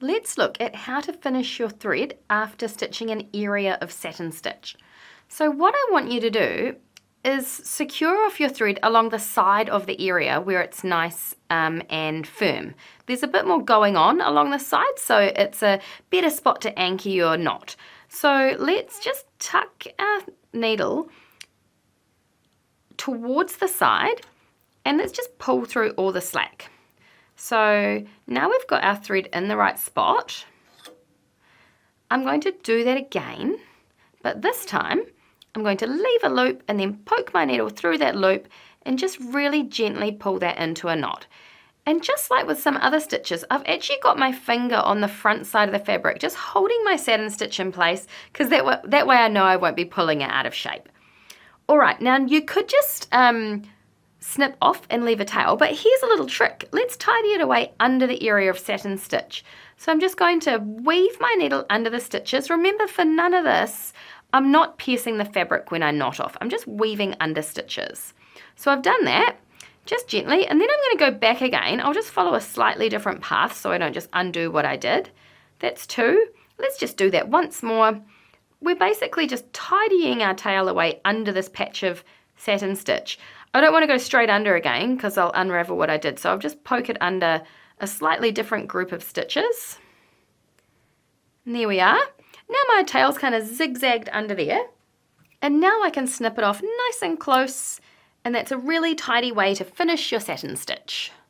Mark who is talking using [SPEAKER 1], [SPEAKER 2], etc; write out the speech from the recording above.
[SPEAKER 1] let's look at how to finish your thread after stitching an area of satin stitch. So what I want you to do is secure off your thread along the side of the area where it's nice and firm. There's a bit more going on along the side, so it's a better spot to anchor your knot. So let's just tuck our needle towards the side and let's just pull through all the slack. So now we've got our thread in the right spot. I'm going to do that again, but this time I'm going to leave a loop and then poke my needle through that loop and just really gently pull that into a knot. And just like with some other stitches, I've actually got my finger on the front side of the fabric, just holding my satin stitch in place, because that way I know I won't be pulling it out of shape. All right, now you could just snip off and leave a tail, but here's a little trick. Let's tidy it away under the area of satin stitch. So I'm just going to weave my needle under the stitches. Remember, for none of this, I'm not piercing the fabric when I knot off. I'm just weaving under stitches. So I've done that, just gently, and then I'm going to go back again. I'll just follow a slightly different path so I don't just undo what I did. That's 2. Let's just do that once more. We're basically just tidying our tail away under this patch of satin stitch. I don't want to go straight under again because I'll unravel what I did. So I'll just poke it under a slightly different group of stitches. And there we are. Now my tail's kind of zigzagged under there. And now I can snip it off nice and close. And that's a really tidy way to finish your satin stitch.